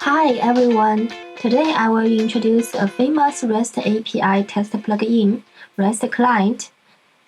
Hi everyone! Today I will introduce a famous REST API test plugin, REST Client.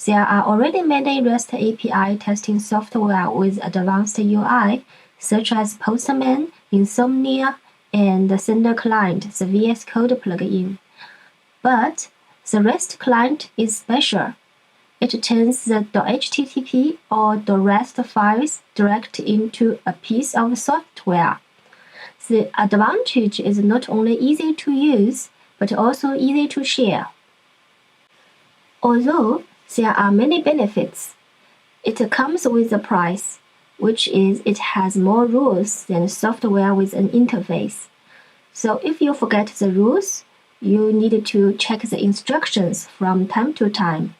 There are already many REST API testing software with advanced UI, such as Postman, Insomnia, and the Sender Client, the vscode plugin. But the REST Client is special. It turns the .http or .rest files direct into a piece of software. The advantage is not only easy to use, but also easy to share. Although there are many benefits, it comes with a price, which is it has more rules than software with an interface. So if you forget the rules, you need to check the instructions from time to time.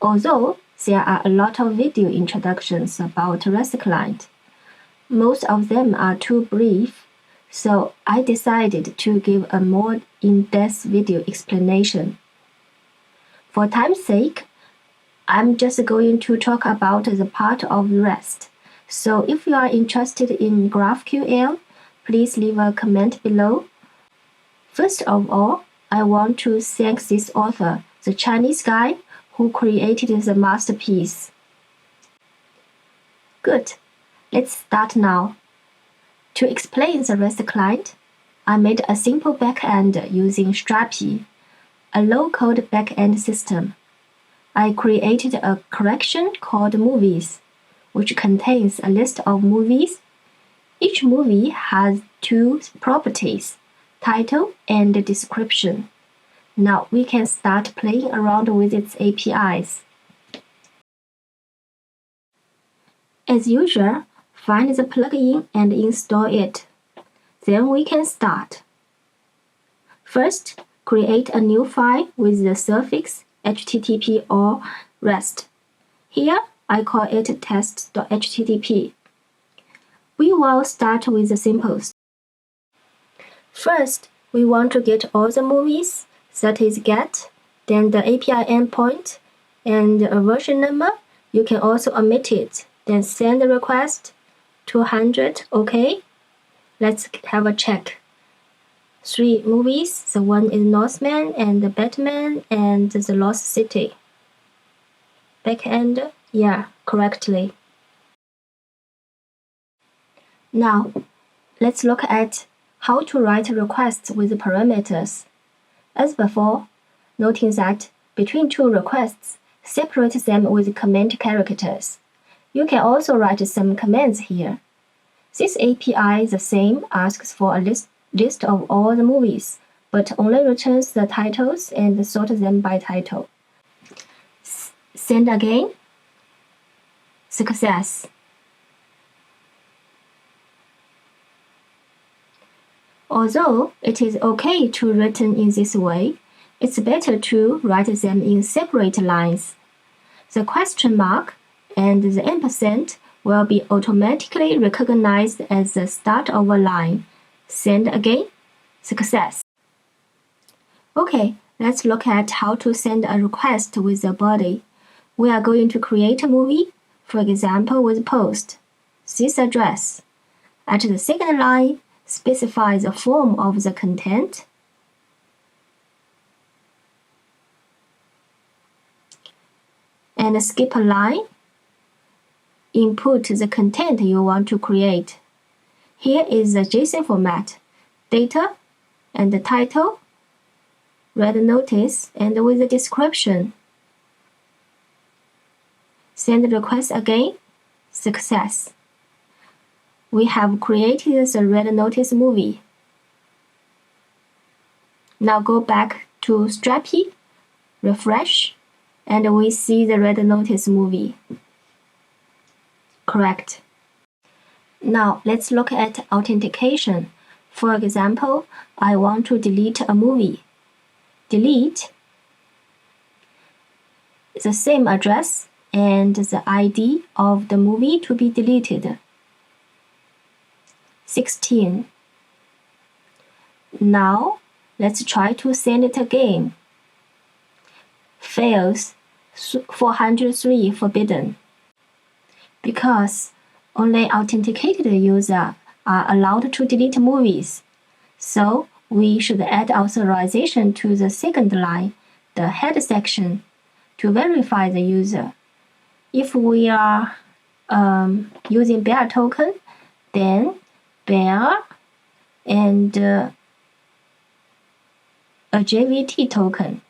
Although there are a lot of video introductions about REST Client, most of them are too brief, so I decided to give a more in-depth video explanation. For time's sake, I'm just going to talk about the part of REST. So if you are interested in GraphQL, please leave a comment below. First of all, I want to thank this author, the Chinese guy who created the masterpiece. Good. Let's start now. To explain the REST client, I made a simple backend using Strapi, a low-code backend system. I created a collection called Movies, which contains a list of movies. Each movie has two properties, title and description. Now we can start playing around with its APIs. As usual, find the plugin and install it. Then we can start. First, create a new file with the suffix http or REST. Here, I call it test.http. We will start with the simplest. First, we want to get all the movies, that is get, then the API endpoint, and a version number. You can also omit it, then send the request. 200, okay? Let's have a check. 3 movies, the one is Northman and the Batman and the Lost City. Backend, yeah, correctly. Now, let's look at how to write requests with parameters. As before, noting that between two requests, separate them with comment characters. You can also write some commands here. This API, the same, asks for a list of all the movies, but only returns the titles and sort them by title. Send again. Success. Although it is okay to written in this way, it's better to write them in separate lines. The question mark and the ampersand will be automatically recognized as the start of a line. Send again. Success. Okay, let's look at how to send a request with a body. We are going to create a movie, for example with post. This address. At the second line, specify the form of the content. And skip a line. Input the content you want to create. Here is the JSON format, data and the title, red notice, and with the description. Send request again. Success. We have created the red notice movie. Now go back to Strapi, refresh, and we see the red notice movie. Correct. Now let's look at authentication. For example, I want to delete a movie. Delete the same address and the ID of the movie to be deleted. 16. Now let's try to send it again. Fails. 403 forbidden. Because only authenticated users are allowed to delete movies. So we should add authorization to the second line, the head section, to verify the user. If we are using bear token, then bear and a JVT token.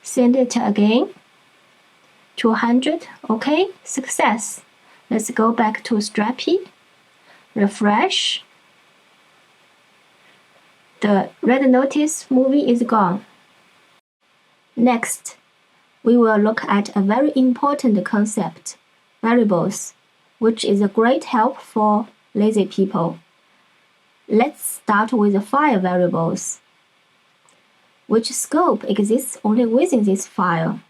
Send it again. 200, okay, success. Let's go back to Strapi. Refresh. The red notice movie is gone. Next, we will look at a very important concept, variables, which is a great help for lazy people. Let's start with the file variables, which scope exists only within this file.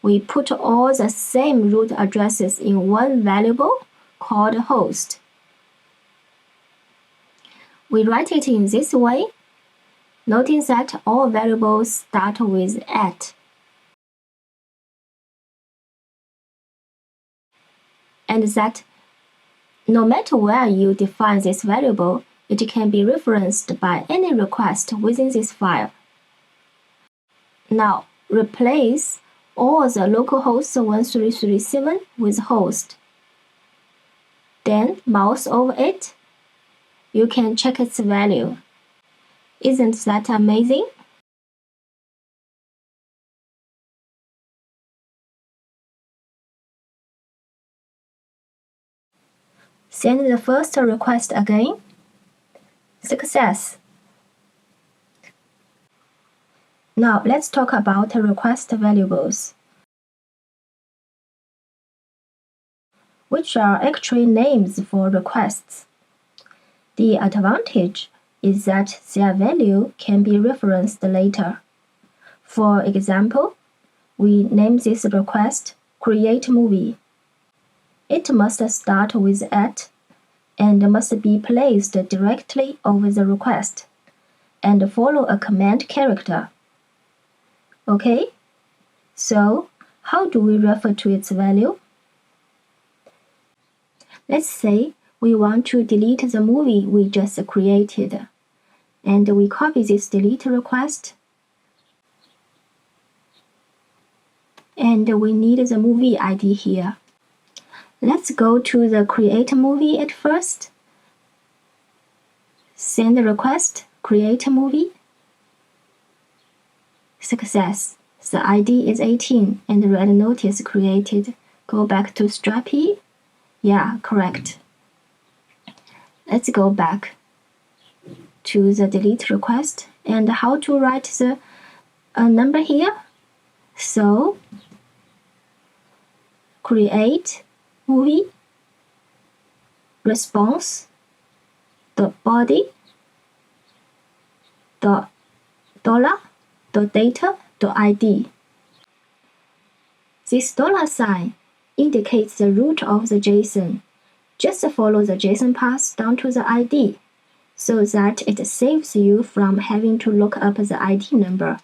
We put all the same root addresses in one variable called host. We write it in this way. Notice that all variables start with @ and that no matter where you define this variable, it can be referenced by any request within this file. Now, replace all the localhost 1337 with host. Then mouse over it. You can check its value. Isn't that amazing? Send the first request again. Success. Now let's talk about request variables, which are actually names for requests. The advantage is that their value can be referenced later. For example, we name this request create movie. It must start with @ and must be placed directly over the request and follow a command character. Okay? So, how do we refer to its value? Let's say we want to delete the movie we just created, and we copy this delete request, and we need the movie ID here. Let's go to the create movie at first. Send the request, create movie. Success. The ID is 18 and the red notice created. Go back to Strapi. Yeah, correct. Let's go back to the delete request and how to write the number here. So, create movie response the body the dollar the data the ID. This $sign indicates the root of the JSON. Just follow the JSON path down to the ID so that it saves you from having to look up the ID number.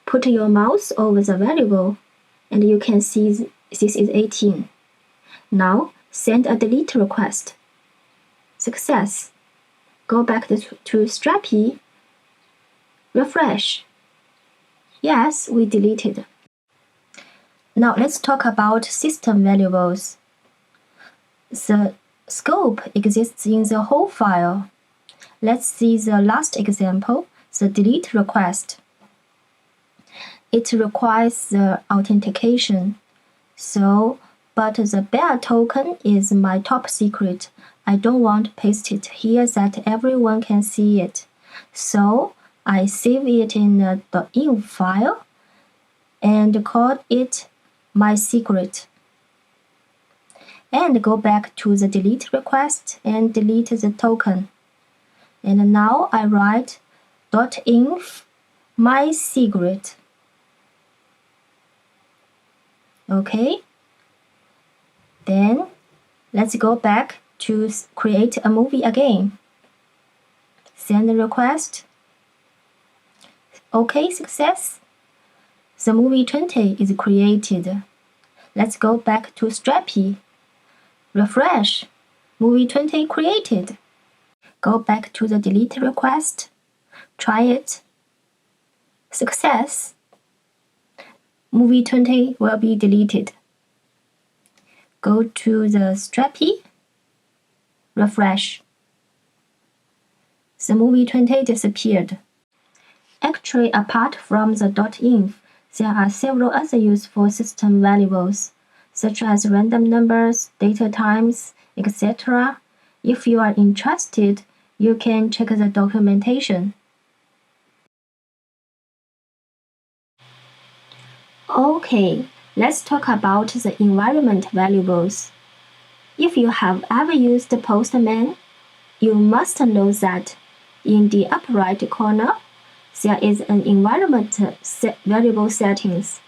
Put your mouse over the variable and you can see this is 18. Now send a delete request. Success. Go back to Strapi. Refresh. Yes, we deleted. Now let's talk about system variables. The scope exists in the whole file. Let's see the last example, the delete request. It requires the authentication. But the bear token is my top secret. I don't want to paste it here that everyone can see it. So I save it in the .env file and call it my secret. And go back to the delete request and delete the token. And now I write .env my secret. Okay. Then let's go back to create a movie again. Send the request. Okay, success. The movie 20 is created. Let's go back to Strapi. Refresh. Movie 20 created. Go back to the delete request. Try it. Success. Movie 20 will be deleted. Go to the Strapi. Refresh. The movie 20 disappeared. Actually, apart from the .inf, there are several other useful system variables, such as random numbers, data times, etc. If you are interested, you can check the documentation. Okay, let's talk about the environment variables. If you have ever used Postman, you must know that in the upper right corner, there is an environment variable settings.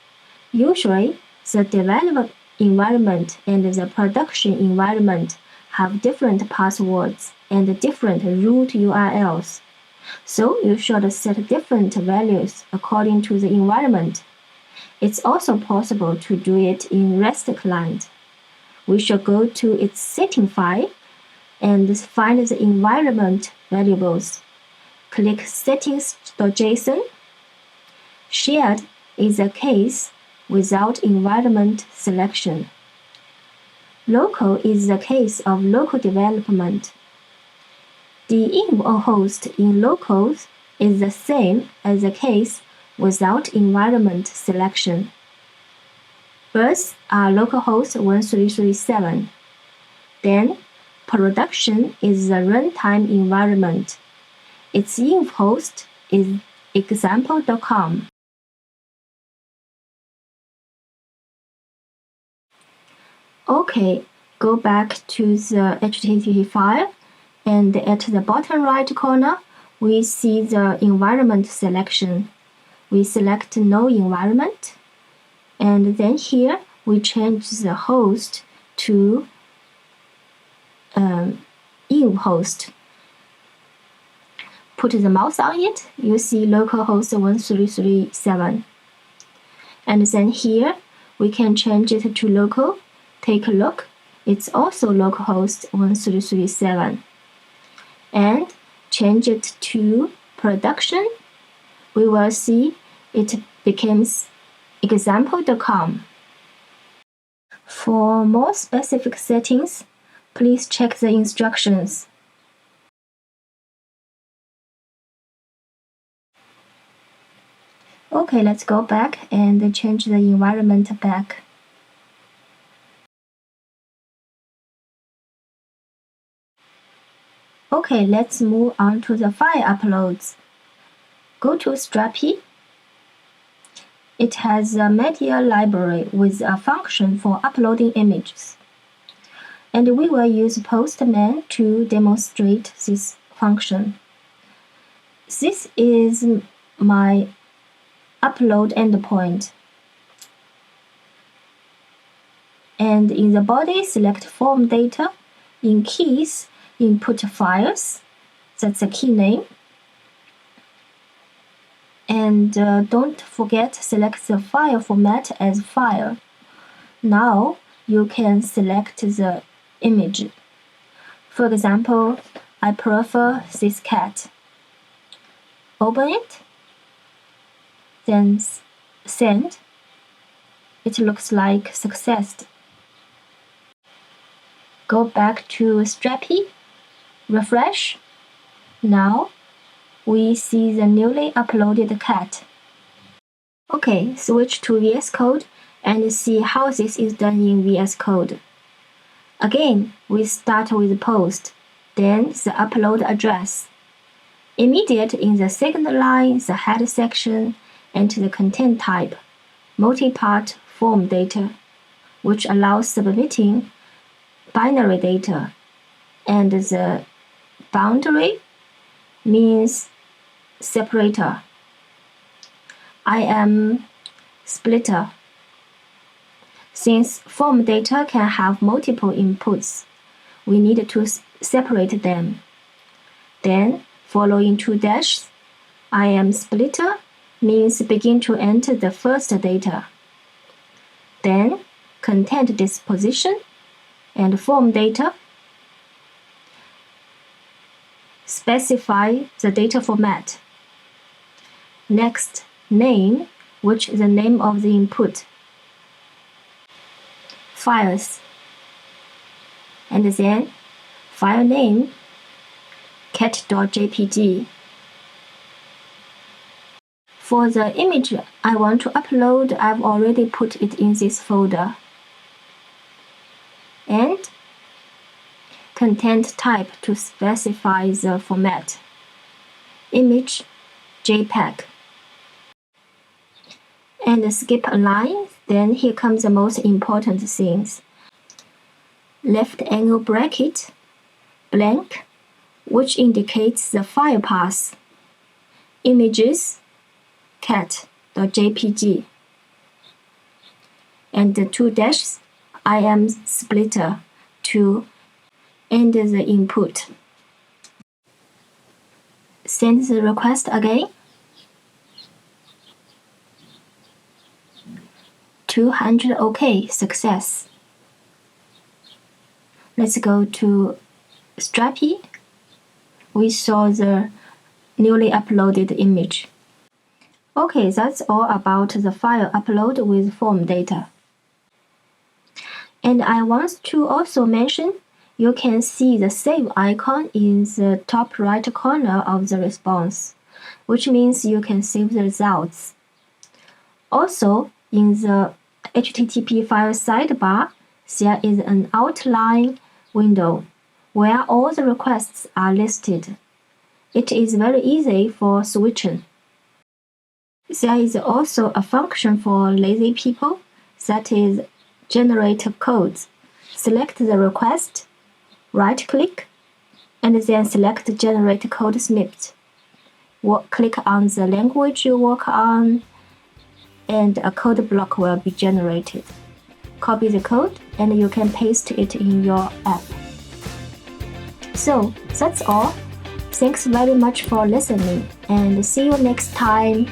Usually, the development environment and the production environment have different passwords and different root URLs. So you should set different values according to the environment. It's also possible to do it in REST client. We should go to its setting file and find the environment variables. Click settings.json. Shared is a case without environment selection. Local is the case of local development. The env host in locals is the same as the case without environment selection. Both are localhost 1337. Then, production is the runtime environment. Its env host is example.com. Okay, go back to the HTTP file, and at the bottom right corner, we see the environment selection. We select no environment, and then here we change the host to env host. Put the mouse on it, you see localhost 1337. And then here we can change it to local. Take a look, it's also localhost 1337. And change it to production. We will see it becomes example.com. For more specific settings, please check the instructions. Okay, let's go back and change the environment back. Okay, let's move on to the file uploads. Go to Strapi. It has a media library with a function for uploading images. And we will use Postman to demonstrate this function. This is my upload endpoint. And in the body, select form data. In keys, input files. That's the key name. And don't forget select the file format as file. Now you can select the image. For example, I prefer this cat. Open it. Then send. It looks like success. Go back to Strapi. Refresh. Now we see the newly uploaded cat. Okay, switch to VS Code and see how this is done in VS Code. Again, we start with post, then the upload address. Immediate in the second line, the header section, enter the content type, multi-part form data, which allows submitting binary data, and the boundary means separator. I am splitter. Since form data can have multiple inputs, we need to separate them. Then, following two dashes, I am splitter means begin to enter the first data. Then, content disposition and form data. Specify the data format. Next, name, which is the name of the input. Files. And then file name cat.jpg. For the image I want to upload, I've already put it in this folder. And content type to specify the format. Image JPEG. And skip a line, then here comes the most important things. Left angle bracket, blank, which indicates the file path. Images, cat.jpg. And the two dashes, IM splitter to end the input. Send the request again. 200 OK, success. Let's go to Strapi. We saw the newly uploaded image. Okay, that's all about the file upload with form data. And I want to also mention, you can see the save icon in the top right corner of the response, which means you can save the results. Also, in the HTTP file sidebar, there is an outline window where all the requests are listed. It is very easy for switching. There is also a function for lazy people, that is generate codes. Select the request, right-click, and then select generate code snippet. Click on the language you work on, and a code block will be generated. Copy the code, and you can paste it in your app. So, that's all. Thanks very much for listening, and see you next time.